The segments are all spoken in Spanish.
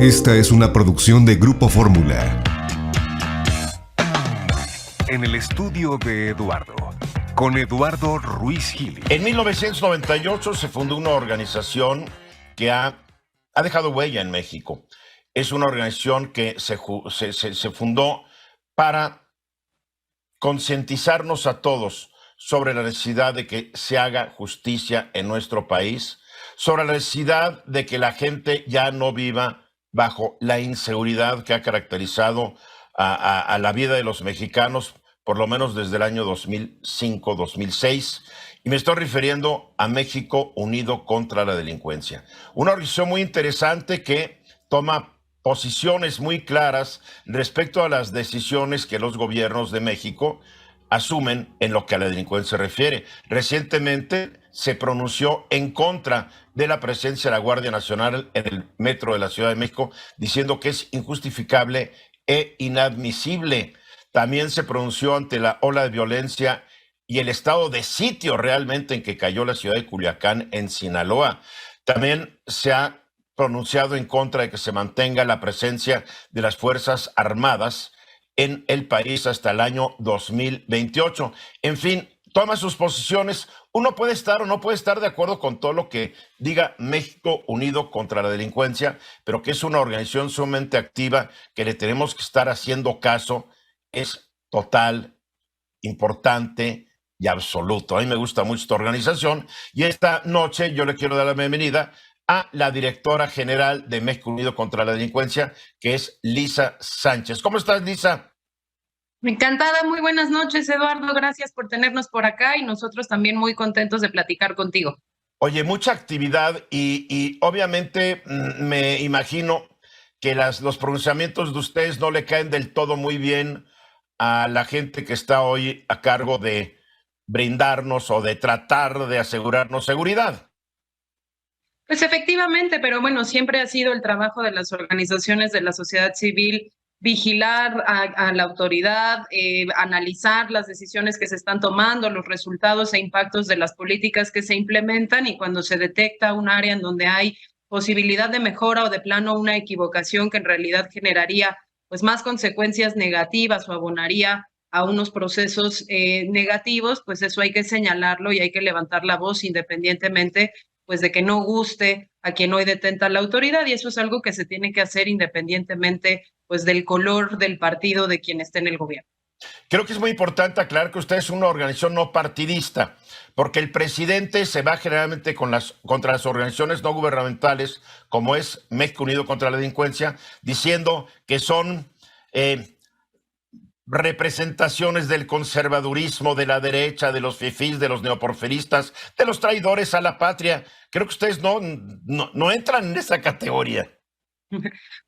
Esta es una producción de Grupo Fórmula. En el estudio de Eduardo, con Eduardo Ruiz Gili. En 1998 se fundó una organización que ha dejado huella en México. Es una organización que se fundó para concientizarnos a todos sobre la necesidad de que se haga justicia en nuestro país, sobre la necesidad de que la gente ya no viva bajo la inseguridad que ha caracterizado a la vida de los mexicanos, por lo menos desde el año 2005-2006. Y me estoy refiriendo a México Unido contra la Delincuencia. Una organización muy interesante que toma posiciones muy claras respecto a las decisiones que los gobiernos de México asumen en lo que a la delincuencia se refiere. Recientemente se pronunció en contra de la presencia de la Guardia Nacional en el metro de la Ciudad de México, diciendo que es injustificable e inadmisible. También se pronunció ante la ola de violencia y el estado de sitio realmente en que cayó la ciudad de Culiacán, en Sinaloa. También se ha pronunciado en contra de que se mantenga la presencia de las Fuerzas Armadas en el país hasta el año 2028. En fin, toma sus posiciones. Uno puede estar o no puede estar de acuerdo con todo lo que diga México Unido contra la Delincuencia, pero que es una organización sumamente activa que le tenemos que estar haciendo caso. Es total, importante y absoluto. A mí me gusta mucho esta organización y esta noche yo le quiero dar la bienvenida a la directora general de México Unido contra la Delincuencia, que es Lisa Sánchez. ¿Cómo estás, Lisa? Encantada, muy buenas noches, Eduardo. Gracias por tenernos por acá y nosotros también muy contentos de platicar contigo. Oye, mucha actividad y obviamente me imagino que los pronunciamientos de ustedes no le caen del todo muy bien a la gente que está hoy a cargo de brindarnos o de tratar de asegurarnos seguridad. Pues efectivamente, pero bueno, siempre ha sido el trabajo de las organizaciones de la sociedad civil vigilar a la autoridad, analizar las decisiones que se están tomando, los resultados e impactos de las políticas que se implementan, y cuando se detecta un área en donde hay posibilidad de mejora o de plano una equivocación que en realidad generaría pues más consecuencias negativas o abonaría a unos procesos negativos, pues eso hay que señalarlo y hay que levantar la voz independientemente pues de que no guste a quien hoy detenta la autoridad, y eso es algo que se tiene que hacer independientemente pues del color del partido de quien esté en el gobierno. Creo que es muy importante aclarar que usted es una organización no partidista, porque el presidente se va generalmente contra las organizaciones no gubernamentales, como es México Unido contra la Delincuencia, diciendo que son representaciones del conservadurismo, de la derecha, de los fifís, de los neoporfiristas, de los traidores a la patria. Creo que ustedes no entran en esa categoría.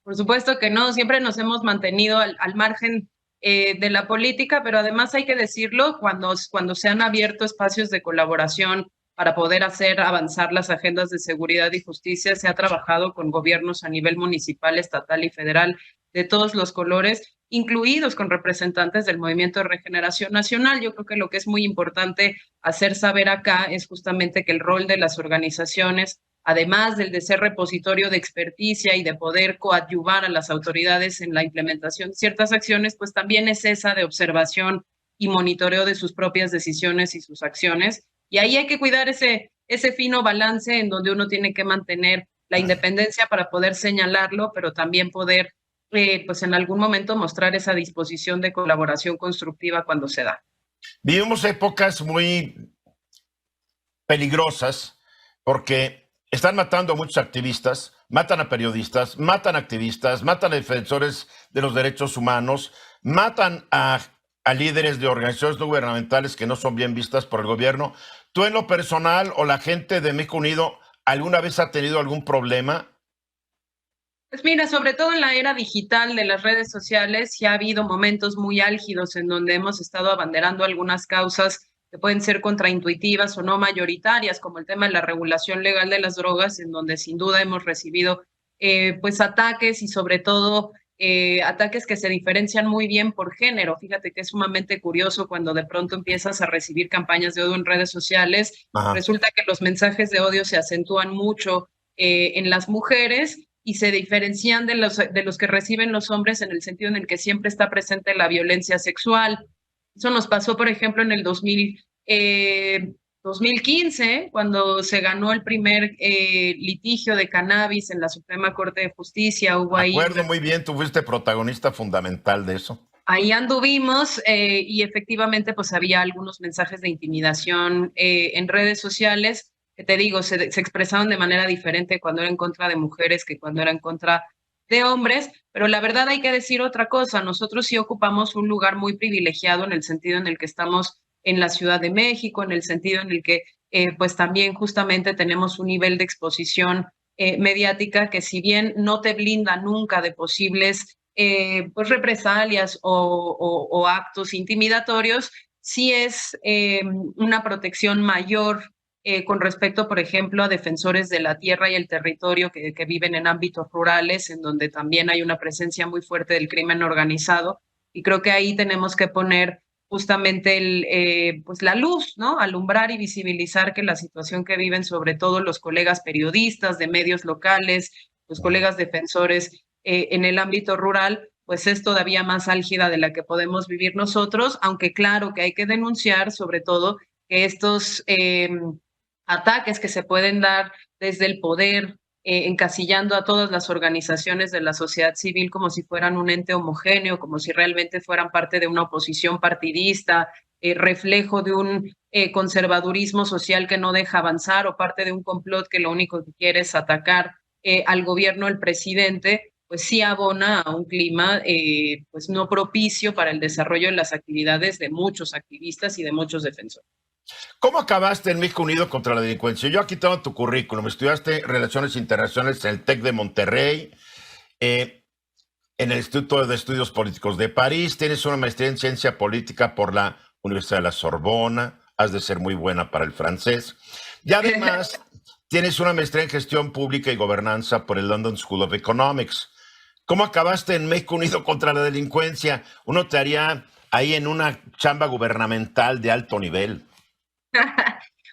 Por supuesto que no, siempre nos hemos mantenido al margen de la política, pero además hay que decirlo, cuando se han abierto espacios de colaboración para poder hacer avanzar las agendas de seguridad y justicia, se ha trabajado con gobiernos a nivel municipal, estatal y federal de todos los colores, incluidos con representantes del Movimiento de Regeneración Nacional. Yo creo que lo que es muy importante hacer saber acá es justamente que el rol de las organizaciones, además del de ser repositorio de experticia y de poder coadyuvar a las autoridades en la implementación de ciertas acciones, pues también es esa de observación y monitoreo de sus propias decisiones y sus acciones. Y ahí hay que cuidar ese fino balance en donde uno tiene que mantener la independencia para poder señalarlo, pero también poder, pues en algún momento mostrar esa disposición de colaboración constructiva cuando se da. Vivimos épocas muy peligrosas porque están matando a muchos activistas, matan a periodistas, matan a activistas, matan a defensores de los derechos humanos, matan a líderes de organizaciones no gubernamentales que no son bien vistas por el gobierno. ¿Tú en lo personal o la gente de México Unido alguna vez ha tenido algún problema? Pues mira, sobre todo en la era digital de las redes sociales, sí ha habido momentos muy álgidos en donde hemos estado abanderando algunas causas que pueden ser contraintuitivas o no mayoritarias, como el tema de la regulación legal de las drogas, en donde sin duda hemos recibido pues ataques y sobre todo ataques que se diferencian muy bien por género. Fíjate que es sumamente curioso cuando de pronto empiezas a recibir campañas de odio en redes sociales. Ajá. Resulta que los mensajes de odio se acentúan mucho en las mujeres y se diferencian de los que reciben los hombres en el sentido en el que siempre está presente la violencia sexual. Eso nos pasó, por ejemplo, en el 2015, cuando se ganó el primer litigio de cannabis en la Suprema Corte de Justicia. Hubo ahí... Acuerdo muy bien, tú fuiste protagonista fundamental de eso. Ahí anduvimos y efectivamente pues había algunos mensajes de intimidación en redes sociales que te digo, se expresaban de manera diferente cuando era en contra de mujeres que cuando era en contra de hombres, pero la verdad hay que decir otra cosa, nosotros sí ocupamos un lugar muy privilegiado en el sentido en el que estamos en la Ciudad de México, en el sentido en el que pues también justamente tenemos un nivel de exposición mediática que si bien no te blinda nunca de posibles pues represalias o actos intimidatorios, sí es una protección mayor con respecto, por ejemplo, a defensores de la tierra y el territorio que viven en ámbitos rurales, en donde también hay una presencia muy fuerte del crimen organizado. Y creo que ahí tenemos que poner justamente pues la luz, ¿no? Alumbrar y visibilizar que la situación que viven sobre todo los colegas periodistas de medios locales, los colegas defensores en el ámbito rural, pues es todavía más álgida de la que podemos vivir nosotros, aunque claro que hay que denunciar sobre todo que estos ataques que se pueden dar desde el poder, encasillando a todas las organizaciones de la sociedad civil como si fueran un ente homogéneo, como si realmente fueran parte de una oposición partidista, reflejo de un conservadurismo social que no deja avanzar o parte de un complot que lo único que quiere es atacar al gobierno, al presidente, pues sí abona a un clima pues no propicio para el desarrollo de las actividades de muchos activistas y de muchos defensores. ¿Cómo acabaste en México Unido contra la Delincuencia? Yo aquí tengo tu currículum. Estudiaste Relaciones Internacionales en el TEC de Monterrey, en el Instituto de Estudios Políticos de París. Tienes una maestría en Ciencia Política por la Universidad de la Sorbona. Has de ser muy buena para el francés. Y además, tienes una maestría en Gestión Pública y Gobernanza por el London School of Economics. ¿Cómo acabaste en México Unido contra la Delincuencia? Uno te haría ahí en una chamba gubernamental de alto nivel.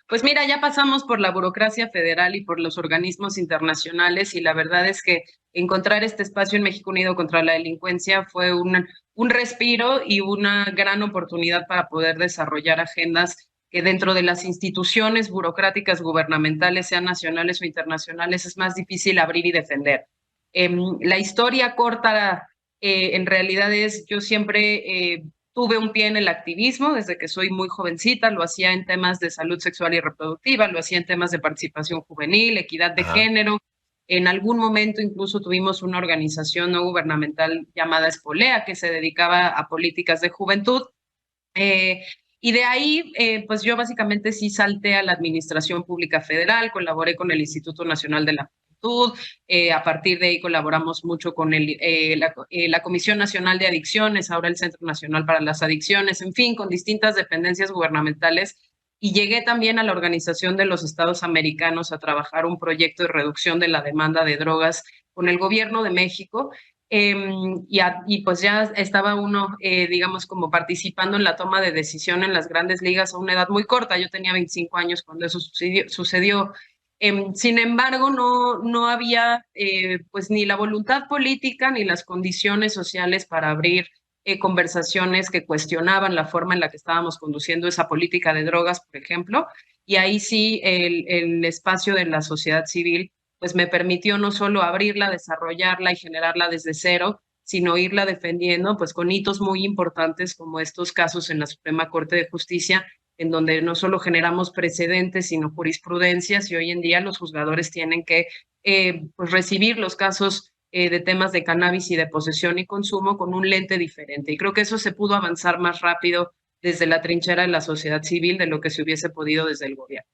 Pues mira, ya pasamos por la burocracia federal y por los organismos internacionales y la verdad es que encontrar este espacio en México Unido contra la Delincuencia fue un respiro y una gran oportunidad para poder desarrollar agendas que dentro de las instituciones burocráticas gubernamentales, sean nacionales o internacionales, es más difícil abrir y defender. La historia corta en realidad es, yo siempre tuve un pie en el activismo desde que soy muy jovencita, lo hacía en temas de salud sexual y reproductiva, lo hacía en temas de participación juvenil, equidad de género. En algún momento incluso tuvimos una organización no gubernamental llamada Espolea que se dedicaba a políticas de juventud. Y de ahí, pues yo básicamente sí salté a la Administración Pública Federal, colaboré con el Instituto Nacional de la Juventud, a partir de ahí colaboramos mucho con la Comisión Nacional de Adicciones, ahora el Centro Nacional para las Adicciones, en fin, con distintas dependencias gubernamentales. Y llegué también a la Organización de los Estados Americanos a trabajar un proyecto de reducción de la demanda de drogas con el gobierno de México. Y pues ya estaba uno, digamos, como participando en la toma de decisión en las grandes ligas a una edad muy corta. Yo tenía 25 años cuando eso sucedió. Sin embargo, no había pues ni la voluntad política ni las condiciones sociales para abrir conversaciones que cuestionaban la forma en la que estábamos conduciendo esa política de drogas, por ejemplo. Y ahí sí el espacio de la sociedad civil pues me permitió no solo abrirla, desarrollarla y generarla desde cero, sino irla defendiendo pues con hitos muy importantes como estos casos en la Suprema Corte de Justicia, en donde no solo generamos precedentes, sino jurisprudencias, y hoy en día los juzgadores tienen que pues recibir los casos de temas de cannabis y de posesión y consumo con un lente diferente. Y creo que eso se pudo avanzar más rápido desde la trinchera de la sociedad civil de lo que se hubiese podido desde el gobierno.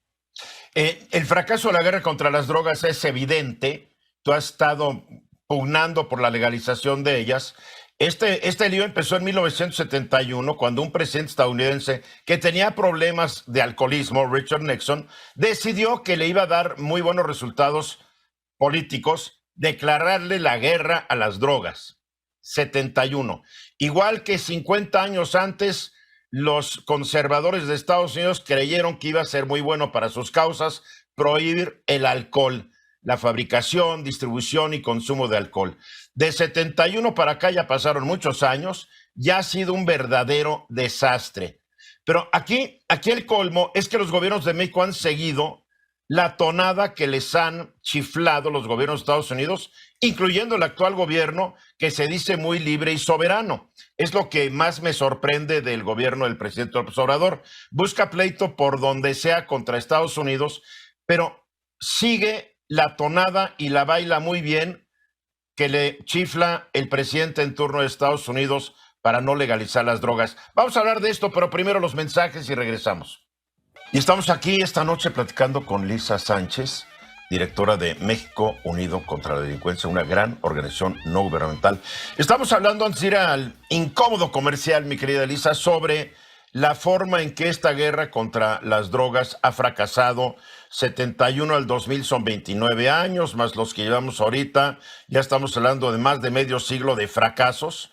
El fracaso de la guerra contra las drogas es evidente. Tú has estado pugnando por la legalización de ellas. Este lío empezó en 1971, cuando un presidente estadounidense que tenía problemas de alcoholismo, Richard Nixon, decidió que le iba a dar muy buenos resultados políticos declararle la guerra a las drogas. 71. Igual que 50 años antes, los conservadores de Estados Unidos creyeron que iba a ser muy bueno para sus causas prohibir el alcohol. la fabricación, distribución y consumo de alcohol. De 71 para acá ya pasaron muchos años, ya ha sido un verdadero desastre. Pero aquí el colmo es que los gobiernos de México han seguido la tonada que les han chiflado los gobiernos de Estados Unidos, incluyendo el actual gobierno, que se dice muy libre y soberano. Es lo que más me sorprende del gobierno del presidente López Obrador. Busca pleito por donde sea contra Estados Unidos, pero sigue la tonada y la baila muy bien que le chifla el presidente en turno de Estados Unidos para no legalizar las drogas. Vamos a hablar de esto, pero primero los mensajes y regresamos. Y estamos aquí esta noche platicando con Lisa Sánchez, directora de México Unido contra la Delincuencia, una gran organización no gubernamental. Estamos hablando, antes de ir al incómodo comercial, mi querida Lisa, sobre la forma en que esta guerra contra las drogas ha fracasado. 71 al 2000 son 29 años, más los que llevamos ahorita. Ya estamos hablando de más de medio siglo de fracasos,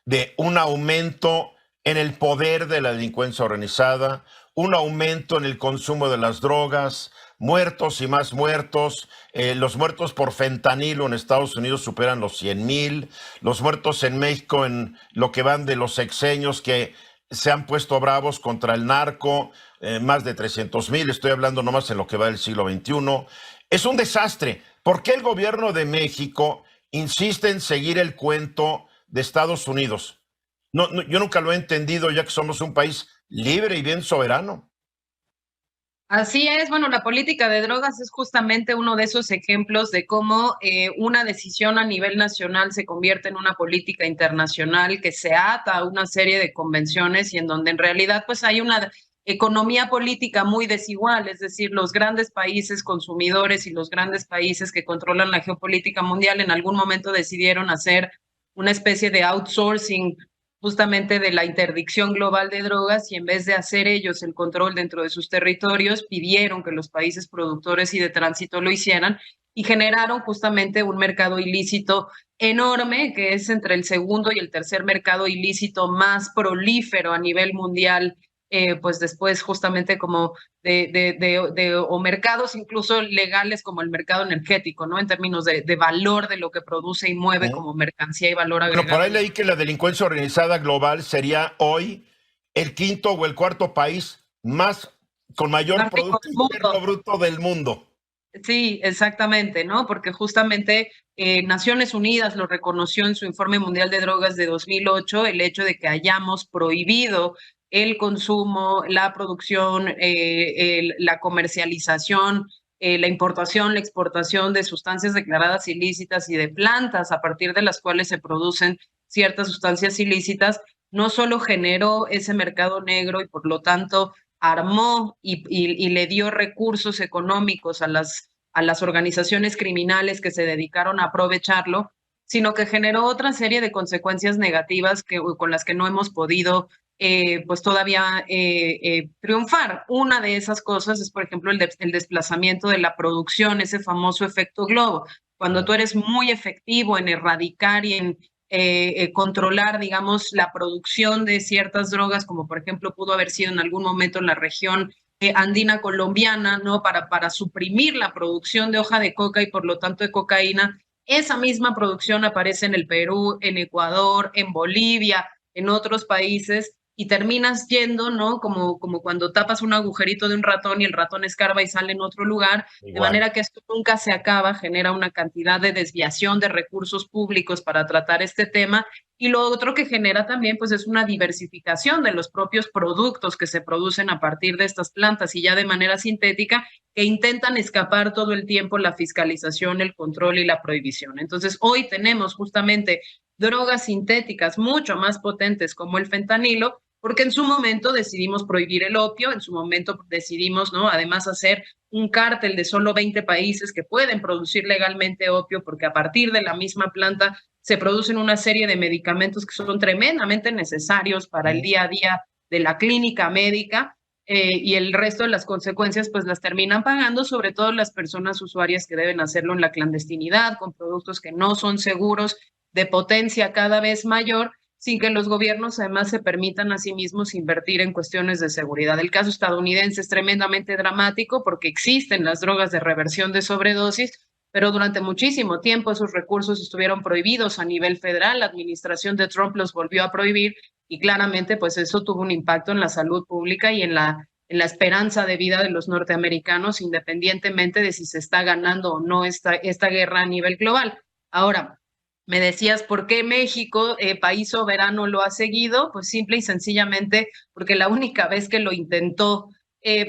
de un aumento en el poder de la delincuencia organizada, un aumento en el consumo de las drogas, muertos y más muertos. Los muertos por fentanilo en Estados Unidos superan los 100,000. Los muertos en México en lo que van de los sexenios que se han puesto bravos contra el narco, más de 300,000. Estoy hablando nomás en lo que va del siglo XXI. Es un desastre. ¿Por qué el gobierno de México insiste en seguir el cuento de Estados Unidos? No, yo nunca lo he entendido, ya que somos un país libre y bien soberano. Así es, bueno, la política de drogas es justamente uno de esos ejemplos de cómo una decisión a nivel nacional se convierte en una política internacional que se ata a una serie de convenciones y en donde en realidad pues hay una economía política muy desigual, es decir, los grandes países consumidores y los grandes países que controlan la geopolítica mundial en algún momento decidieron hacer una especie de outsourcing justamente de la interdicción global de drogas y en vez de hacer ellos el control dentro de sus territorios, pidieron que los países productores y de tránsito lo hicieran y generaron justamente un mercado ilícito enorme, que es entre el segundo y el tercer mercado ilícito más prolífero a nivel mundial, pues después justamente como o mercados incluso legales como el mercado energético, ¿no? En términos de valor de lo que produce y mueve como mercancía y valor agregado. Pero por ahí leí que la delincuencia organizada global sería hoy el quinto o el cuarto país con mayor Producto Interno Bruto del mundo. Sí, exactamente, ¿no? Porque justamente Naciones Unidas lo reconoció en su informe mundial de drogas de 2008, el hecho de que hayamos prohibido el consumo, la producción, la comercialización, la importación, la exportación de sustancias declaradas ilícitas y de plantas a partir de las cuales se producen ciertas sustancias ilícitas, no solo generó ese mercado negro y por lo tanto armó y le dio recursos económicos a las organizaciones criminales que se dedicaron a aprovecharlo, sino que generó otra serie de consecuencias negativas con las que no hemos podido pues todavía triunfar. Una de esas cosas es, por ejemplo, el desplazamiento de la producción, ese famoso efecto globo. Cuando tú eres muy efectivo en erradicar y en controlar, digamos, la producción de ciertas drogas, como por ejemplo pudo haber sido en algún momento en la región andina colombiana, ¿no? Para suprimir la producción de hoja de coca y por lo tanto de cocaína. Esa misma producción aparece en el Perú, en Ecuador, en Bolivia, en otros países, y terminas yendo, ¿no? Como cuando tapas un agujerito de un ratón y el ratón escarba y sale en otro lugar, de manera que esto nunca se acaba, genera una cantidad de desviación de recursos públicos para tratar este tema, y lo otro que genera también, pues es una diversificación de los propios productos que se producen a partir de estas plantas y ya de manera sintética, que intentan escapar todo el tiempo la fiscalización, el control y la prohibición. Entonces, hoy tenemos justamente drogas sintéticas mucho más potentes como el fentanilo, porque en su momento decidimos prohibir el opio, en su momento decidimos, ¿no? Además hacer un cártel de solo 20 países que pueden producir legalmente opio, porque a partir de la misma planta se producen una serie de medicamentos que son tremendamente necesarios para el día a día de la clínica médica, y el resto de las consecuencias pues las terminan pagando sobre todo las personas usuarias que deben hacerlo en la clandestinidad, con productos que no son seguros, de potencia cada vez mayor, sin que los gobiernos además se permitan a sí mismos invertir en cuestiones de seguridad. El caso estadounidense es tremendamente dramático porque existen las drogas de reversión de sobredosis, pero durante muchísimo tiempo esos recursos estuvieron prohibidos a nivel federal. La administración de Trump los volvió a prohibir y claramente pues eso tuvo un impacto en la salud pública y en la esperanza de vida de los norteamericanos, independientemente de si se está ganando o no esta guerra a nivel global. Ahora, me decías, ¿por qué México, país soberano, lo ha seguido? Pues simple y sencillamente porque la única vez que lo intentó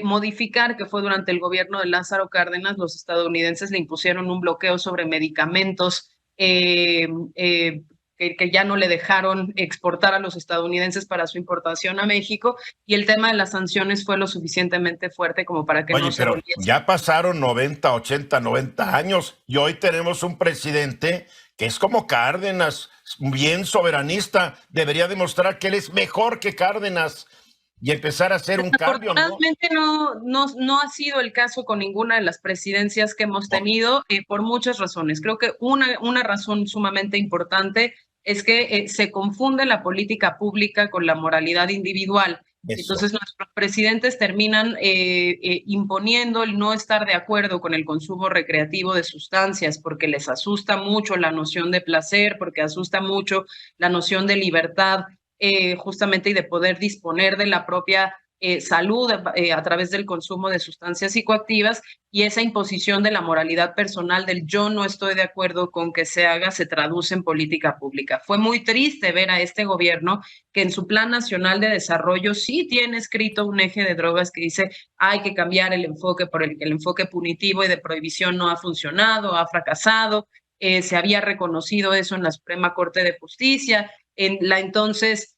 modificar, que fue durante el gobierno de Lázaro Cárdenas, los estadounidenses le impusieron un bloqueo sobre medicamentos que ya no le dejaron exportar a los estadounidenses para su importación a México, y el tema de las sanciones fue lo suficientemente fuerte como para que no se pero volviese. ya pasaron 90, 80, 90 años y hoy tenemos un presidente que es como Cárdenas, bien soberanista, debería demostrar que él es mejor que Cárdenas y empezar a hacer un cambio, ¿no? Afortunadamente no ha sido el caso con ninguna de las presidencias que hemos tenido, por muchas razones. Creo que una razón sumamente importante es que se confunde la política pública con la moralidad individual. Eso. Entonces nuestros presidentes terminan imponiendo el no estar de acuerdo con el consumo recreativo de sustancias porque les asusta mucho la noción de placer, porque asusta mucho la noción de libertad, justamente, y de poder disponer de la propia salud a través del consumo de sustancias psicoactivas, y esa imposición de la moralidad personal del yo no estoy de acuerdo con que se haga se traduce en política pública. Fue muy triste ver a este gobierno que en su Plan Nacional de Desarrollo sí tiene escrito un eje de drogas que dice hay que cambiar el enfoque por el enfoque punitivo y de prohibición no ha funcionado, ha fracasado. Se había reconocido eso en la Suprema Corte de Justicia, en la entonces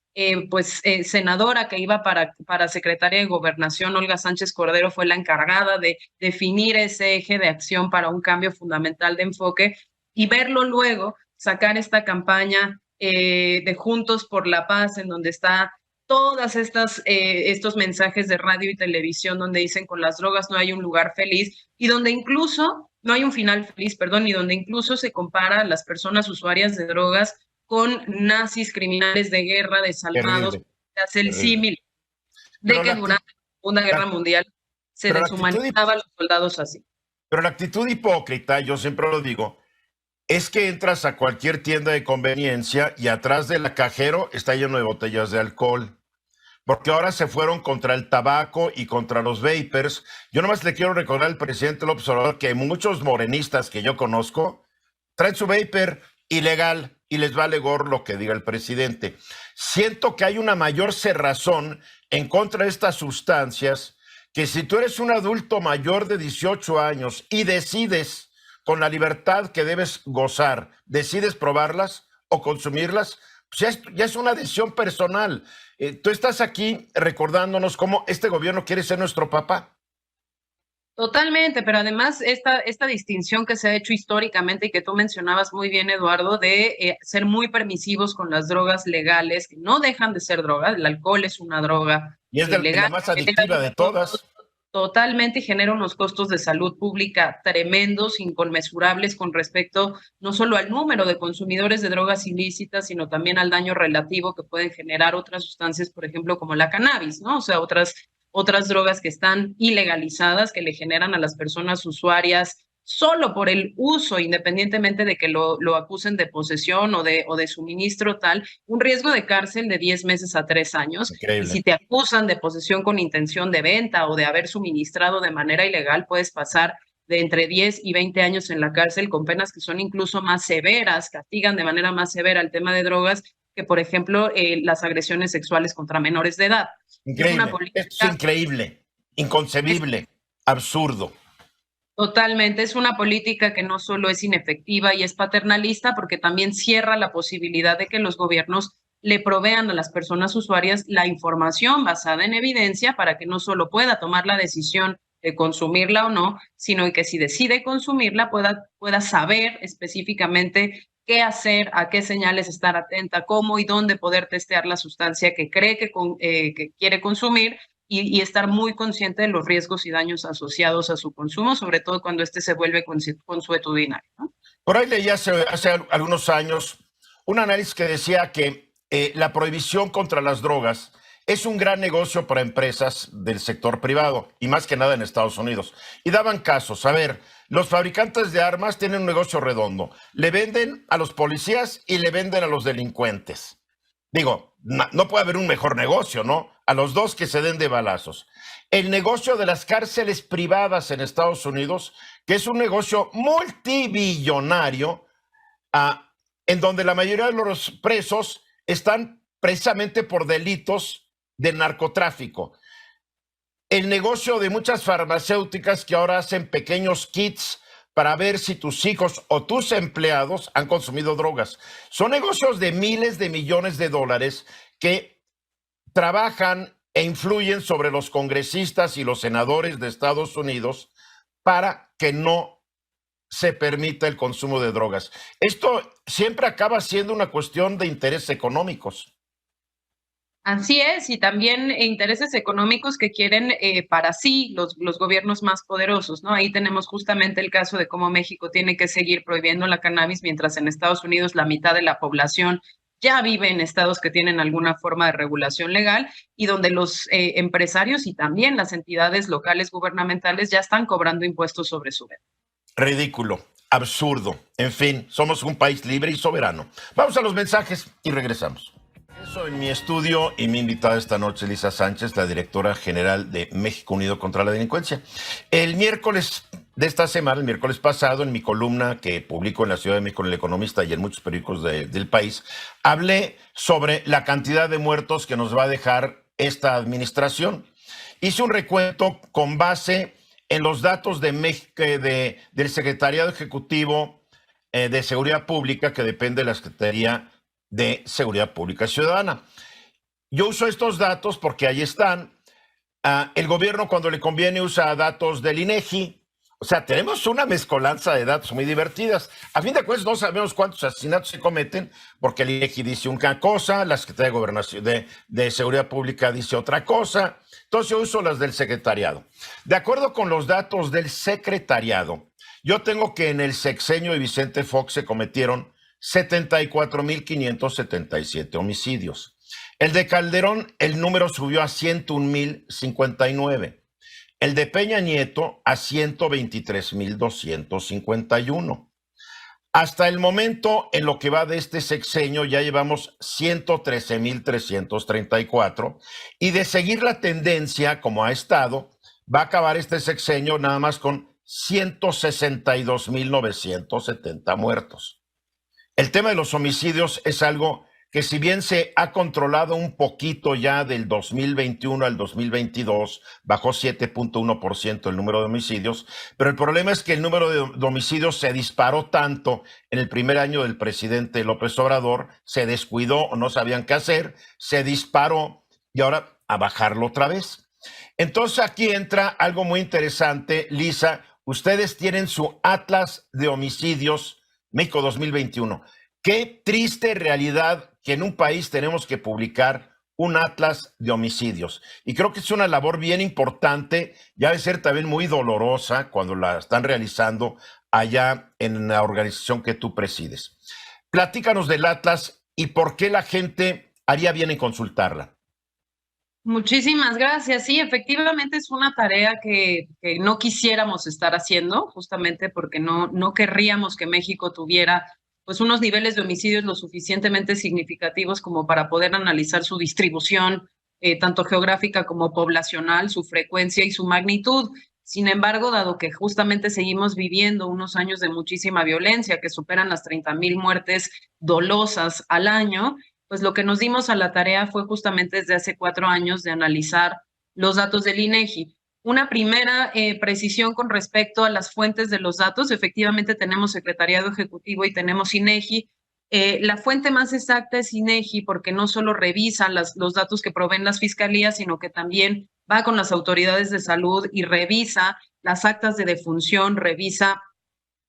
senadora que iba para secretaria de Gobernación, Olga Sánchez Cordero, fue la encargada de definir ese eje de acción para un cambio fundamental de enfoque, y verlo luego sacar esta campaña de Juntos por la Paz, en donde está todas estos mensajes de radio y televisión donde dicen con las drogas no hay un lugar feliz, y donde incluso no hay un final feliz, perdón, y donde incluso se compara a las personas usuarias de drogas con nazis, criminales de guerra, desalmados. Se hace el símil de que durante la Segunda Guerra Mundial se deshumanizaba a los soldados así. Pero la actitud hipócrita, yo siempre lo digo, es que entras a cualquier tienda de conveniencia y atrás del cajero está lleno de botellas de alcohol. Porque ahora se fueron contra el tabaco y contra los vapers. Yo nomás le quiero recordar al presidente López Obrador que muchos morenistas que yo conozco traen su vapor ilegal y les vale gorro lo que diga el presidente. Siento que hay una mayor cerrazón en contra de estas sustancias, que si tú eres un adulto mayor de 18 años y decides, con la libertad que debes gozar, decides probarlas o consumirlas, pues ya es una decisión personal. Tú estás aquí recordándonos cómo este gobierno quiere ser nuestro papá. Totalmente, pero además esta distinción que se ha hecho históricamente y que tú mencionabas muy bien, Eduardo, de ser muy permisivos con las drogas legales, que no dejan de ser drogas. El alcohol es una droga y es la más adictiva de todas. Totalmente, y genera unos costos de salud pública tremendos, inconmensurables con respecto no solo al número de consumidores de drogas ilícitas, sino también al daño relativo que pueden generar otras sustancias, por ejemplo, como la cannabis, ¿no? O sea, otras drogas que están ilegalizadas, que le generan a las personas usuarias solo por el uso, independientemente de que lo acusen de posesión o de suministro tal, un riesgo de cárcel de 10 meses a 3 años. Increíble. Y si te acusan de posesión con intención de venta o de haber suministrado de manera ilegal, puedes pasar de entre 10 y 20 años en la cárcel, con penas que son incluso más severas, castigan de manera más severa el tema de drogas que, por ejemplo, las agresiones sexuales contra menores de edad. Increíble. Es increíble, inconcebible, absurdo. Totalmente, es una política que no solo es inefectiva y es paternalista, porque también cierra la posibilidad de que los gobiernos le provean a las personas usuarias la información basada en evidencia para que no solo pueda tomar la decisión de consumirla o no, sino que si decide consumirla pueda saber específicamente qué hacer, a qué señales estar atenta, cómo y dónde poder testear la sustancia que cree que quiere consumir, y estar muy consciente de los riesgos y daños asociados a su consumo, sobre todo cuando este se vuelve consuetudinario, ¿no? Por ahí leí hace algunos años un análisis que decía que la prohibición contra las drogas es un gran negocio para empresas del sector privado y más que nada en Estados Unidos. Y daban casos, a ver, los fabricantes de armas tienen un negocio redondo. Le venden a los policías y le venden a los delincuentes. Digo, no puede haber un mejor negocio, ¿no? A los dos que se den de balazos. El negocio de las cárceles privadas en Estados Unidos, que es un negocio multibillonario, en donde la mayoría de los presos están precisamente por delitos de narcotráfico. El negocio de muchas farmacéuticas que ahora hacen pequeños kits para ver si tus hijos o tus empleados han consumido drogas. Son negocios de miles de millones de dólares que trabajan e influyen sobre los congresistas y los senadores de Estados Unidos para que no se permita el consumo de drogas. Esto siempre acaba siendo una cuestión de intereses económicos. Así es, y también intereses económicos que quieren para sí los gobiernos más poderosos, ¿no? Ahí tenemos justamente el caso de cómo México tiene que seguir prohibiendo la cannabis, mientras en Estados Unidos la mitad de la población ya vive en estados que tienen alguna forma de regulación legal y donde los empresarios y también las entidades locales gubernamentales ya están cobrando impuestos sobre su venta. Ridículo, absurdo. En fin, somos un país libre y soberano. Vamos a los mensajes y regresamos. Eso en mi estudio y mi invitada esta noche, Lisa Sánchez, la directora general de México Unido contra la Delincuencia. El miércoles de esta semana, el miércoles pasado, en mi columna que publico en la Ciudad de México en El Economista y en muchos periódicos del país, hablé sobre la cantidad de muertos que nos va a dejar esta administración. Hice un recuento con base en los datos de México, del Secretariado Ejecutivo de Seguridad Pública, que depende de la Secretaría de Seguridad Pública Ciudadana. Yo uso estos datos porque ahí están. El gobierno, cuando le conviene, usa datos del INEGI. O sea, tenemos una mezcolanza de datos muy divertidas. A fin de cuentas, no sabemos cuántos asesinatos se cometen porque el INEGI dice una cosa, la Secretaría de Gobernación de Seguridad Pública dice otra cosa. Entonces yo uso las del secretariado. De acuerdo con los datos del secretariado, yo tengo que en el sexenio de Vicente Fox se cometieron 74,577 homicidios. El de Calderón, el número subió a 101,059. El de Peña Nieto a 123,251. Hasta el momento, en lo que va de este sexenio, ya llevamos 113,334. Y de seguir la tendencia como ha estado, va a acabar este sexenio nada más con 162,970 muertos. El tema de los homicidios es algo que, si bien se ha controlado un poquito ya del 2021 al 2022, bajó 7,1% el número de homicidios, pero el problema es que el número de homicidios se disparó tanto en el primer año del presidente López Obrador, se descuidó o no sabían qué hacer, se disparó y ahora a bajarlo otra vez. Entonces aquí entra algo muy interesante. Lisa, ustedes tienen su Atlas de Homicidios México 2021. Qué triste realidad que en un país tenemos que publicar un atlas de homicidios. Y creo que es una labor bien importante, ya debe ser también muy dolorosa cuando la están realizando allá en la organización que tú presides. Platícanos del atlas y por qué la gente haría bien en consultarla. Muchísimas gracias. Sí, efectivamente es una tarea que no quisiéramos estar haciendo, justamente porque no querríamos que México tuviera pues unos niveles de homicidios lo suficientemente significativos como para poder analizar su distribución, tanto geográfica como poblacional, su frecuencia y su magnitud. Sin embargo, dado que justamente seguimos viviendo unos años de muchísima violencia que superan las 30,000 muertes dolosas al año, pues lo que nos dimos a la tarea fue justamente desde hace 4 años de analizar los datos del INEGI. Una primera precisión con respecto a las fuentes de los datos. Efectivamente tenemos Secretariado Ejecutivo y tenemos INEGI. La fuente más exacta es INEGI porque no solo revisa los datos que proveen las fiscalías, sino que también va con las autoridades de salud y revisa las actas de defunción, revisa,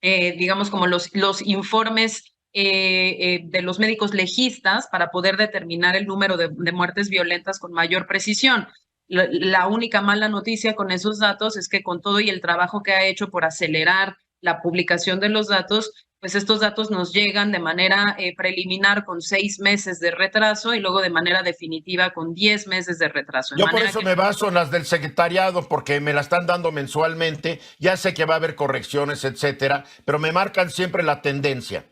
digamos, como los informes de los médicos legistas para poder determinar el número de muertes violentas con mayor precisión. La única mala noticia con esos datos es que con todo y el trabajo que ha hecho por acelerar la publicación de los datos, pues estos datos nos llegan de manera preliminar con 6 meses de retraso y luego de manera definitiva con 10 meses de retraso. Yo por eso me baso en las del secretariado, porque me la están dando mensualmente. Ya sé que va a haber correcciones, etcétera, pero me marcan siempre la tendencia.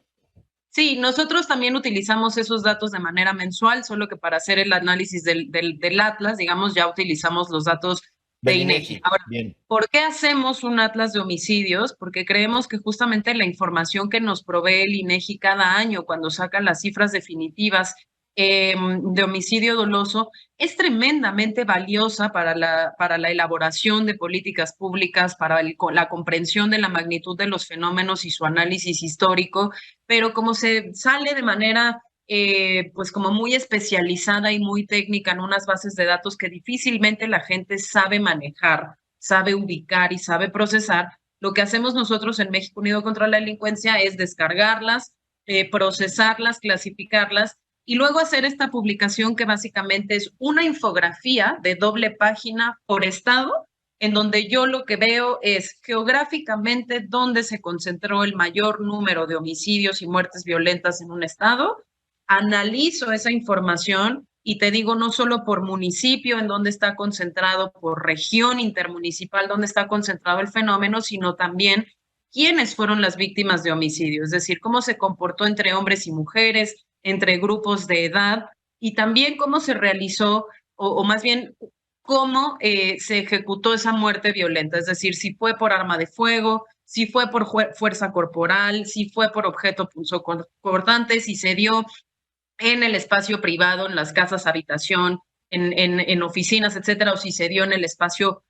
Sí, nosotros también utilizamos esos datos de manera mensual, solo que para hacer el análisis del Atlas, digamos, ya utilizamos los datos de INEGI. Ahora, bien. ¿Por qué hacemos un atlas de homicidios? Porque creemos que justamente la información que nos provee el INEGI cada año cuando saca las cifras definitivas de homicidio doloso es tremendamente valiosa para la elaboración de políticas públicas, para la comprensión de la magnitud de los fenómenos y su análisis histórico, pero como se sale de manera pues como muy especializada y muy técnica en unas bases de datos que difícilmente la gente sabe manejar, sabe ubicar y sabe procesar, lo que hacemos nosotros en México Unido contra la Delincuencia es descargarlas, procesarlas, clasificarlas y luego hacer esta publicación que básicamente es una infografía de doble página por estado, en donde yo lo que veo es geográficamente dónde se concentró el mayor número de homicidios y muertes violentas en un estado, analizo esa información y te digo no solo por municipio en donde está concentrado, por región intermunicipal donde está concentrado el fenómeno, sino también quiénes fueron las víctimas de homicidio, es decir, cómo se comportó entre hombres y mujeres, entre grupos de edad y también cómo se realizó o más bien cómo se ejecutó esa muerte violenta, es decir, si fue por arma de fuego, si fue por fuerza corporal, si fue por objeto punzocortante, si se dio en el espacio privado, en las casas habitación, en oficinas, etcétera, o si se dio en el espacio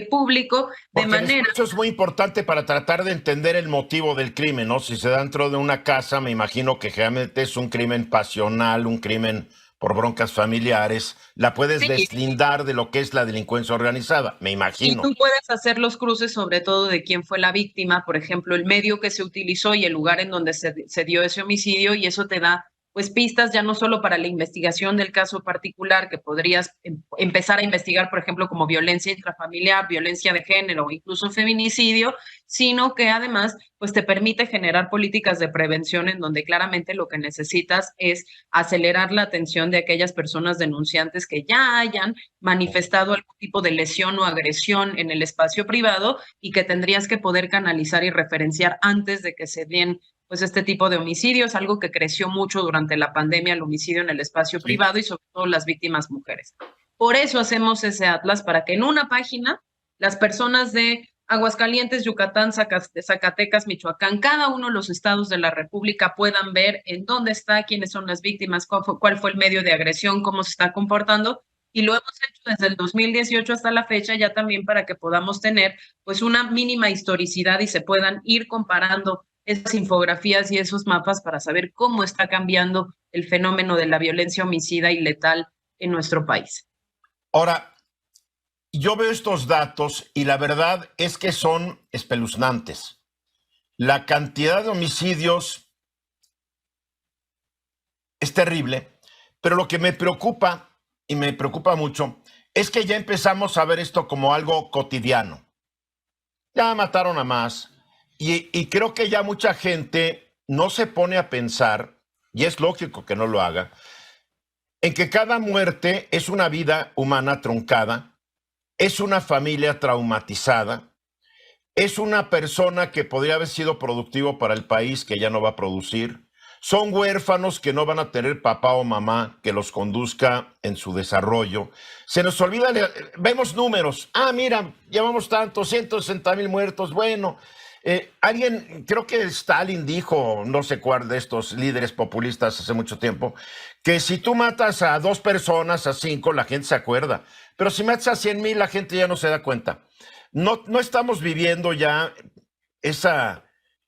público, de manera... Eso es muy importante para tratar de entender el motivo del crimen, ¿no? Si se da dentro de una casa, me imagino que generalmente es un crimen pasional, un crimen por broncas familiares, la puedes deslindar de lo que es la delincuencia organizada, me imagino. Y tú puedes hacer los cruces sobre todo de quién fue la víctima, por ejemplo, el medio que se utilizó y el lugar en donde se dio ese homicidio, y eso te da pues pistas ya no solo para la investigación del caso particular, que podrías empezar a investigar, por ejemplo, como violencia intrafamiliar, violencia de género o incluso feminicidio, sino que además pues te permite generar políticas de prevención en donde claramente lo que necesitas es acelerar la atención de aquellas personas denunciantes que ya hayan manifestado algún tipo de lesión o agresión en el espacio privado y que tendrías que poder canalizar y referenciar antes de que se den pues este tipo de homicidios, algo que creció mucho durante la pandemia, el homicidio en el espacio privado y sobre todo las víctimas mujeres. Por eso hacemos ese atlas, para que en una página las personas de Aguascalientes, Yucatán, Zacatecas, Michoacán, cada uno de los estados de la República puedan ver en dónde está, quiénes son las víctimas, cuál fue el medio de agresión, cómo se está comportando. Y lo hemos hecho desde el 2018 hasta la fecha, ya también para que podamos tener pues una mínima historicidad y se puedan ir comparando esas infografías y esos mapas para saber cómo está cambiando el fenómeno de la violencia homicida y letal en nuestro país. Ahora, yo veo estos datos y la verdad es que son espeluznantes. La cantidad de homicidios es terrible, pero lo que me preocupa, y me preocupa mucho, es que ya empezamos a ver esto como algo cotidiano. Ya mataron a más. Y creo que ya mucha gente no se pone a pensar, y es lógico que no lo haga, en que cada muerte es una vida humana truncada, es una familia traumatizada, es una persona que podría haber sido productivo para el país que ya no va a producir, son huérfanos que no van a tener papá o mamá que los conduzca en su desarrollo. Se nos olvida, vemos números, mira, llevamos tantos, 160,000 muertos, bueno... alguien, creo que Stalin dijo, no sé cuál de estos líderes populistas hace mucho tiempo, que si tú matas a 2 personas, a 5, la gente se acuerda. Pero si matas a 100,000, la gente ya no se da cuenta. No estamos viviendo ya esa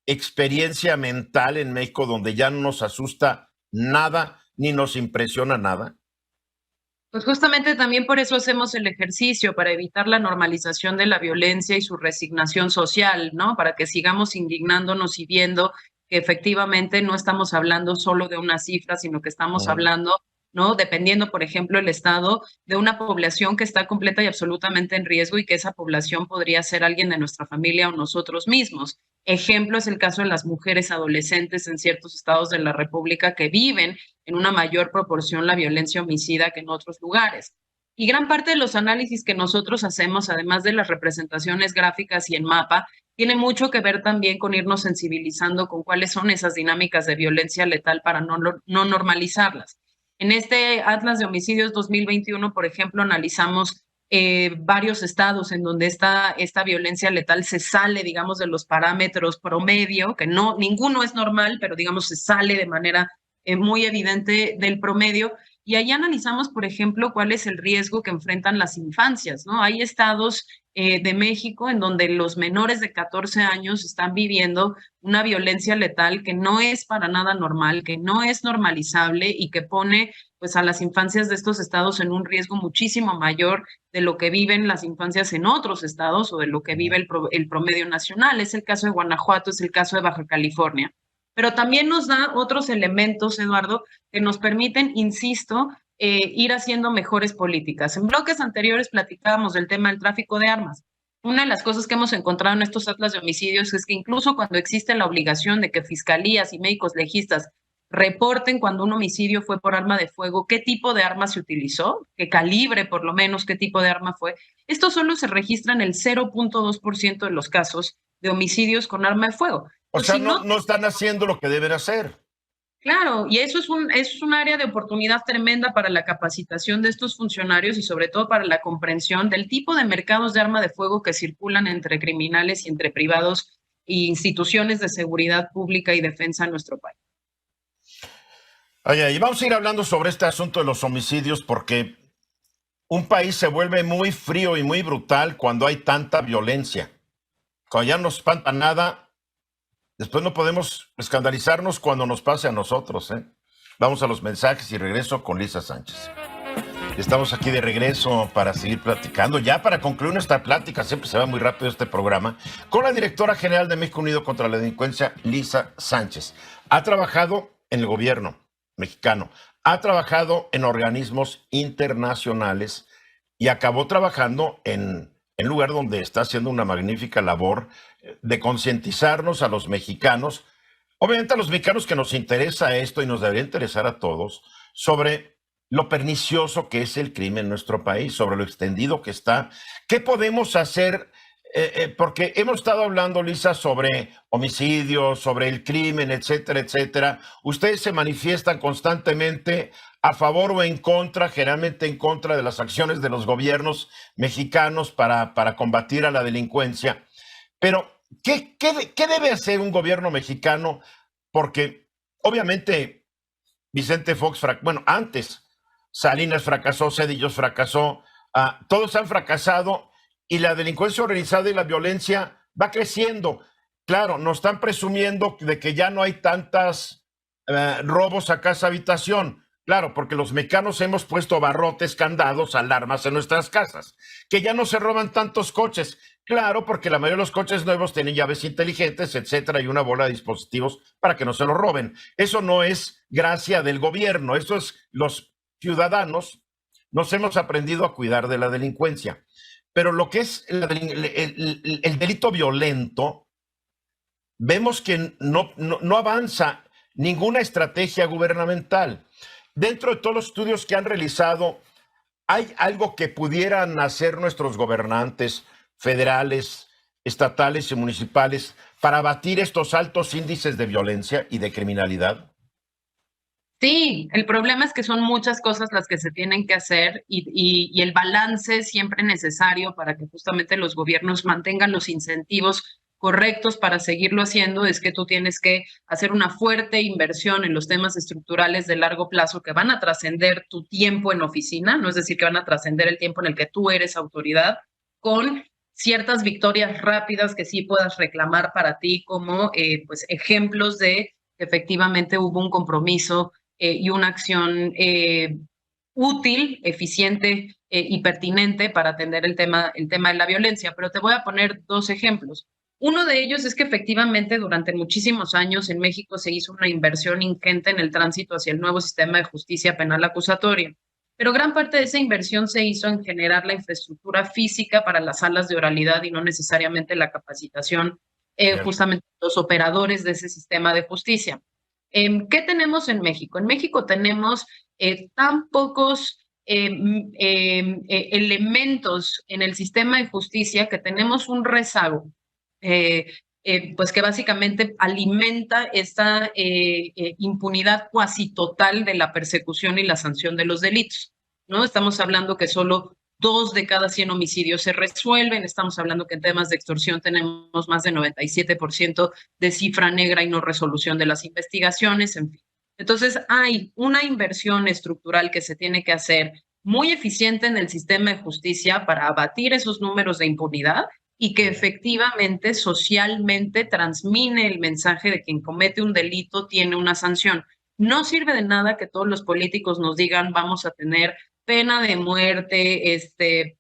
experiencia mental en México donde ya no nos asusta nada ni nos impresiona nada. Pues justamente también por eso hacemos el ejercicio, para evitar la normalización de la violencia y su resignación social, ¿no? Para que sigamos indignándonos y viendo que efectivamente no estamos hablando solo de una cifra, sino que estamos hablando ¿no? Dependiendo, por ejemplo, el estado de una población que está completa y absolutamente en riesgo y que esa población podría ser alguien de nuestra familia o nosotros mismos. Ejemplo es el caso de las mujeres adolescentes en ciertos estados de la República que viven en una mayor proporción la violencia homicida que en otros lugares. Y gran parte de los análisis que nosotros hacemos, además de las representaciones gráficas y en mapa, tiene mucho que ver también con irnos sensibilizando con cuáles son esas dinámicas de violencia letal para no normalizarlas. En este Atlas de Homicidios 2021, por ejemplo, analizamos varios estados en donde esta violencia letal se sale, digamos, de los parámetros promedio, que no, ninguno es normal, pero digamos se sale de manera muy evidente del promedio. Y ahí analizamos, por ejemplo, cuál es el riesgo que enfrentan las infancias, ¿no? Hay estados de México en donde los menores de 14 años están viviendo una violencia letal que no es para nada normal, que no es normalizable y que pone pues a las infancias de estos estados en un riesgo muchísimo mayor de lo que viven las infancias en otros estados o de lo que vive el promedio nacional. Es el caso de Guanajuato, es el caso de Baja California. Pero también nos da otros elementos, Eduardo, que nos permiten, insisto, ir haciendo mejores políticas. En bloques anteriores platicábamos del tema del tráfico de armas. Una de las cosas que hemos encontrado en estos atlas de homicidios es que incluso cuando existe la obligación de que fiscalías y médicos legistas reporten cuando un homicidio fue por arma de fuego, qué tipo de arma se utilizó, qué calibre por lo menos, qué tipo de arma fue, esto solo se registra en el 0.2% de los casos de homicidios con arma de fuego. O sea, no están haciendo lo que deben hacer. Claro, y eso es un área de oportunidad tremenda para la capacitación de estos funcionarios y sobre todo para la comprensión del tipo de mercados de arma de fuego que circulan entre criminales y entre privados e instituciones de seguridad pública y defensa en nuestro país. Oye, y vamos a ir hablando sobre este asunto de los homicidios porque un país se vuelve muy frío y muy brutal cuando hay tanta violencia. Cuando ya no nos espanta nada, después no podemos escandalizarnos cuando nos pase a nosotros, ¿eh? Vamos a los mensajes y regreso con Lisa Sánchez. Estamos aquí de regreso para seguir platicando, ya para concluir nuestra plática, siempre se va muy rápido este programa, con la directora general de México Unido contra la Delincuencia, Lisa Sánchez. Ha trabajado en el gobierno mexicano, ha trabajado en organismos internacionales y acabó trabajando en un lugar donde está haciendo una magnífica labor de concientizarnos a los mexicanos, obviamente a los mexicanos que nos interesa esto y nos debería interesar a todos, sobre lo pernicioso que es el crimen en nuestro país, sobre lo extendido que está. ¿Qué podemos hacer? Porque hemos estado hablando, Lisa, sobre homicidios, sobre el crimen, etcétera, etcétera. Ustedes se manifiestan constantemente a favor o en contra, generalmente en contra de las acciones de los gobiernos mexicanos para combatir a la delincuencia. Pero, ¿qué debe hacer un gobierno mexicano? Porque, obviamente, Vicente Fox, antes Salinas fracasó, Zedillos fracasó, todos han fracasado y la delincuencia organizada y la violencia va creciendo. Claro, nos están presumiendo de que ya no hay tantos robos a casa habitación. Claro, porque los mexicanos hemos puesto barrotes, candados, alarmas en nuestras casas. Que ya no se roban tantos coches. Claro, porque la mayoría de los coches nuevos tienen llaves inteligentes, etcétera, y una bola de dispositivos para que no se los roben. Eso no es gracia del gobierno, eso es los ciudadanos. Nos hemos aprendido a cuidar de la delincuencia. Pero lo que es el delito violento, vemos que no avanza ninguna estrategia gubernamental. Dentro de todos los estudios que han realizado, ¿hay algo que pudieran hacer nuestros gobernantes federales, estatales y municipales para abatir estos altos índices de violencia y de criminalidad? Sí, el problema es que son muchas cosas las que se tienen que hacer y el balance siempre necesario para que justamente los gobiernos mantengan los incentivos correctos para seguirlo haciendo es que tú tienes que hacer una fuerte inversión en los temas estructurales de largo plazo que van a trascender tu tiempo en oficina, no es decir, que van a trascender el tiempo en el que tú eres autoridad, con ciertas victorias rápidas que sí puedas reclamar para ti como pues ejemplos de que efectivamente hubo un compromiso y una acción útil, eficiente y pertinente para atender el tema de la violencia. Pero te voy a poner dos ejemplos. Uno de ellos es que efectivamente durante muchísimos años en México se hizo una inversión ingente en el tránsito hacia el nuevo sistema de justicia penal acusatoria, pero gran parte de esa inversión se hizo en generar la infraestructura física para las salas de oralidad y no necesariamente la capacitación Cierto. justamente de los operadores de ese sistema de justicia. ¿Qué tenemos en México? En México tenemos tan pocos elementos en el sistema de justicia que tenemos un rezago pues que básicamente alimenta esta impunidad cuasi total de la persecución y la sanción de los delitos, ¿no? Estamos hablando que solo 2 de cada 100 homicidios se resuelven, estamos hablando que en temas de extorsión tenemos más de 97% de cifra negra y no resolución de las investigaciones, en fin. Entonces hay una inversión estructural que se tiene que hacer muy eficiente en el sistema de justicia para abatir esos números de impunidad y que efectivamente socialmente transmine el mensaje de quien comete un delito tiene una sanción. No sirve de nada que todos los políticos nos digan vamos a tener pena de muerte,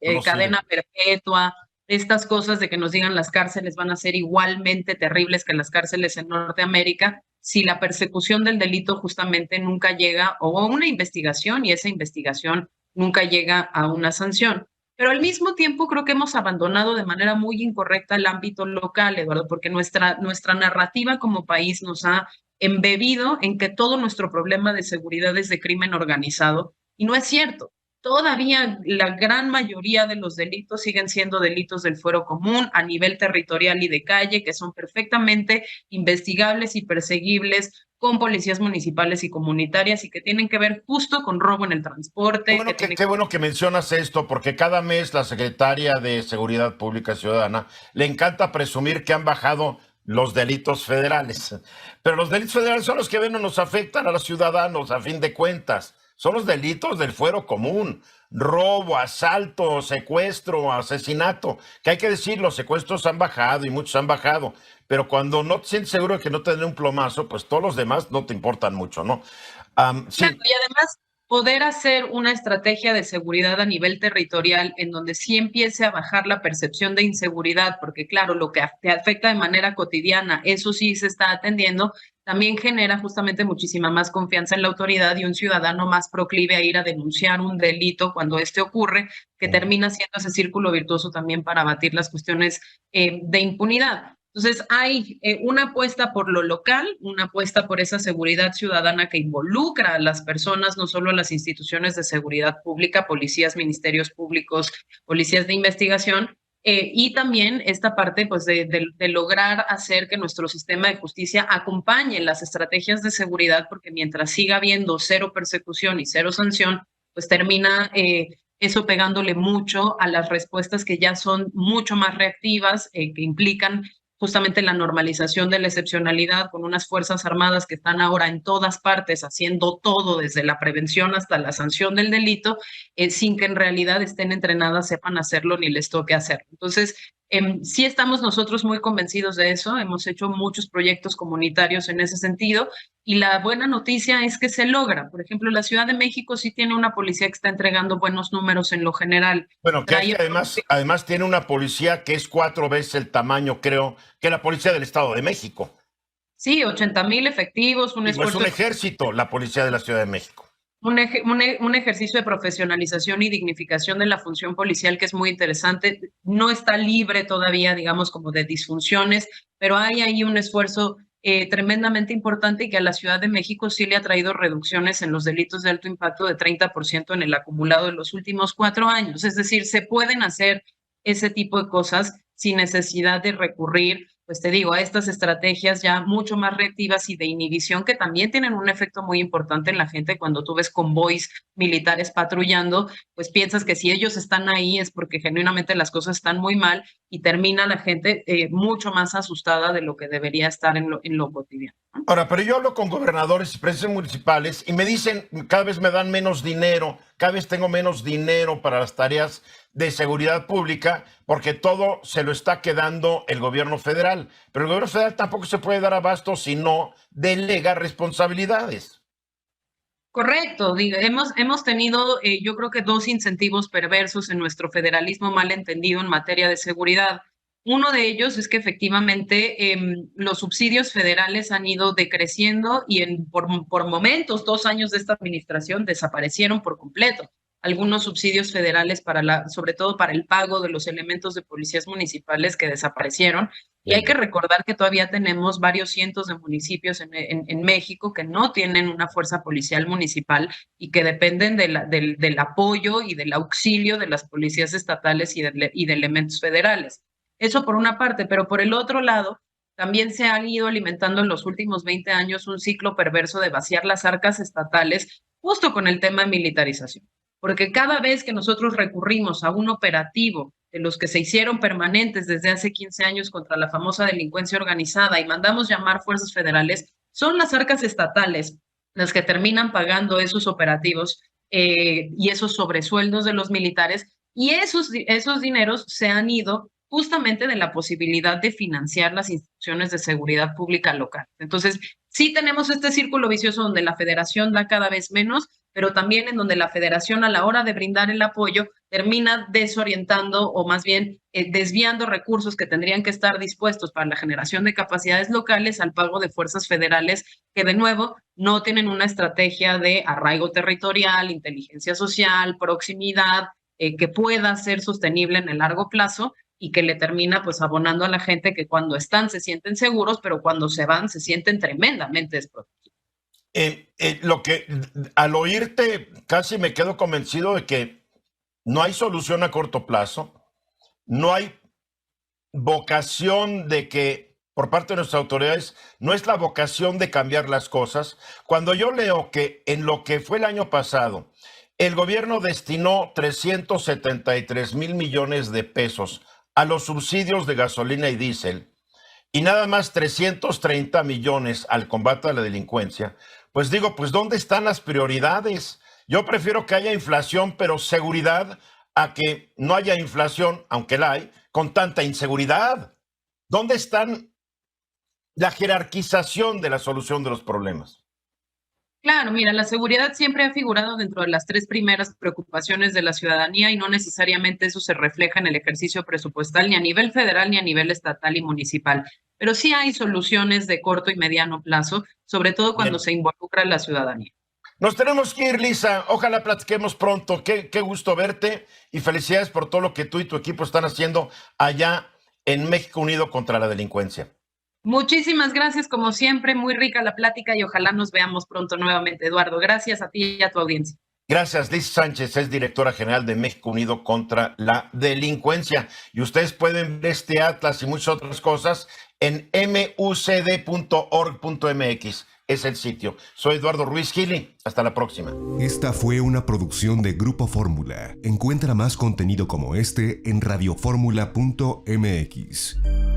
No sirve. cadena perpetua, estas cosas de que nos digan las cárceles van a ser igualmente terribles que las cárceles en Norteamérica, si la persecución del delito justamente nunca llega o a una investigación y esa investigación nunca llega a una sanción. Pero al mismo tiempo creo que hemos abandonado de manera muy incorrecta el ámbito local, Eduardo, porque nuestra narrativa como país nos ha embebido en que todo nuestro problema de seguridad es de crimen organizado y no es cierto. Todavía la gran mayoría de los delitos siguen siendo delitos del fuero común a nivel territorial y de calle, que son perfectamente investigables y perseguibles con policías municipales y comunitarias y que tienen que ver justo con robo en el transporte, que tienen Qué bueno que mencionas esto, porque cada mes la secretaria de Seguridad Pública Ciudadana le encanta presumir que han bajado los delitos federales. Pero los delitos federales son los que menos nos afectan a los ciudadanos, a fin de cuentas. Son los delitos del fuero común: robo, asalto, secuestro, asesinato. Que hay que decir, los secuestros han bajado y muchos han bajado. Pero cuando no te sientes seguro de que no te den un plomazo, pues todos los demás no te importan mucho, ¿no? Claro, Sí. y además poder hacer una estrategia de seguridad a nivel territorial en donde sí empiece a bajar la percepción de inseguridad, porque claro, lo que te afecta de manera cotidiana, eso sí se está atendiendo, también genera justamente muchísima más confianza en la autoridad y un ciudadano más proclive a ir a denunciar un delito cuando este ocurre, que termina siendo ese círculo virtuoso también para abatir las cuestiones de impunidad. Entonces, hay una apuesta por lo local, una apuesta por esa seguridad ciudadana que involucra a las personas, no solo a las instituciones de seguridad pública, policías, ministerios públicos, policías de investigación, y también esta parte pues, de lograr hacer que nuestro sistema de justicia acompañe las estrategias de seguridad, porque mientras siga habiendo cero persecución y cero sanción, pues termina eso pegándole mucho a las respuestas que ya son mucho más reactivas, que implican justamente la normalización de la excepcionalidad con unas Fuerzas Armadas que están ahora en todas partes haciendo todo, desde la prevención hasta la sanción del delito, sin que en realidad estén entrenadas, sepan hacerlo ni les toque hacerlo. Entonces, sí estamos nosotros muy convencidos de eso, hemos hecho muchos proyectos comunitarios en ese sentido y la buena noticia es que se logra. Por ejemplo, la Ciudad de México sí tiene una policía que está entregando buenos números en lo general. Bueno, que es Trae que además tiene una policía que es 4 veces el tamaño, creo, que la policía del Estado de México. Sí, 80,000 efectivos, un Digo, es esfuerzo un ejército la policía de la Ciudad de México. un ejercicio de profesionalización y dignificación de la función policial que es muy interesante. No está libre todavía, digamos, como de disfunciones, pero hay ahí un esfuerzo tremendamente importante y que a la Ciudad de México sí le ha traído reducciones en los delitos de alto impacto de 30% en el acumulado de los últimos 4 años. Es decir, se pueden hacer ese tipo de cosas sin necesidad de recurrir, pues te digo, a estas estrategias ya mucho más reactivas y de inhibición que también tienen un efecto muy importante en la gente. Cuando tú ves convoys militares patrullando, pues piensas que si ellos están ahí es porque genuinamente las cosas están muy mal y termina la gente mucho más asustada de lo que debería estar en lo cotidiano, ¿no? Ahora, pero yo hablo con gobernadores y presidentes municipales y me dicen, cada vez me dan menos dinero, cada vez tengo menos dinero para las tareas de seguridad pública, porque todo se lo está quedando el gobierno federal. Pero el gobierno federal tampoco se puede dar abasto si no delega responsabilidades. Correcto, digo, hemos tenido yo creo que 2 incentivos perversos en nuestro federalismo mal entendido en materia de seguridad. Uno de ellos es que efectivamente los subsidios federales han ido decreciendo y por momentos, 2 años de esta administración, desaparecieron por completo. Algunos subsidios federales sobre todo para el pago de los elementos de policías municipales que desaparecieron. Y hay que recordar que todavía tenemos varios cientos de municipios en México que no tienen una fuerza policial municipal y que dependen del apoyo y del auxilio de las policías estatales y de elementos federales. Eso por una parte, pero por el otro lado, también se han ido alimentando en los últimos 20 años un ciclo perverso de vaciar las arcas estatales justo con el tema de militarización. Porque cada vez que nosotros recurrimos a un operativo de los que se hicieron permanentes desde hace 15 años contra la famosa delincuencia organizada y mandamos llamar fuerzas federales, son las arcas estatales las que terminan pagando esos operativos y esos sobresueldos de los militares, y esos dineros se han ido justamente de la posibilidad de financiar las instituciones de seguridad pública local. Entonces, sí tenemos este círculo vicioso donde la federación da cada vez menos, pero también en donde la federación a la hora de brindar el apoyo termina desorientando o más bien desviando recursos que tendrían que estar dispuestos para la generación de capacidades locales al pago de fuerzas federales que de nuevo no tienen una estrategia de arraigo territorial, inteligencia social, proximidad, que pueda ser sostenible en el largo plazo y que le termina pues abonando a la gente que cuando están se sienten seguros, pero cuando se van se sienten tremendamente desprotegidos. Al oírte casi me quedo convencido de que no hay solución a corto plazo, no hay vocación de que por parte de nuestras autoridades, no es la vocación de cambiar las cosas. Cuando yo leo que en lo que fue el año pasado, el gobierno destinó 373 mil millones de pesos a los subsidios de gasolina y diésel y nada más 330 millones al combate a la delincuencia, pues digo, pues ¿dónde están las prioridades? Yo prefiero que haya inflación, pero seguridad, a que no haya inflación, aunque la hay, con tanta inseguridad. ¿Dónde están la jerarquización de la solución de los problemas? Claro, mira, la seguridad siempre ha figurado dentro de las 3 primeras preocupaciones de la ciudadanía y no necesariamente eso se refleja en el ejercicio presupuestal ni a nivel federal ni a nivel estatal y municipal. Pero sí hay soluciones de corto y mediano plazo, sobre todo cuando se involucra a la ciudadanía. Nos tenemos que ir, Lisa. Ojalá platiquemos pronto. Qué gusto verte y felicidades por todo lo que tú y tu equipo están haciendo allá en México Unido contra la delincuencia. Muchísimas gracias, como siempre, muy rica la plática y ojalá nos veamos pronto nuevamente, Eduardo. Gracias a ti y a tu audiencia. Gracias. Lisa Sánchez es directora general de México Unido contra la delincuencia. Y ustedes pueden ver este atlas y muchas otras cosas en mucd.org.mx. Es el sitio. Soy Eduardo Ruiz Gili. Hasta la próxima. Esta fue una producción de Grupo Fórmula. Encuentra más contenido como este en radioformula.mx.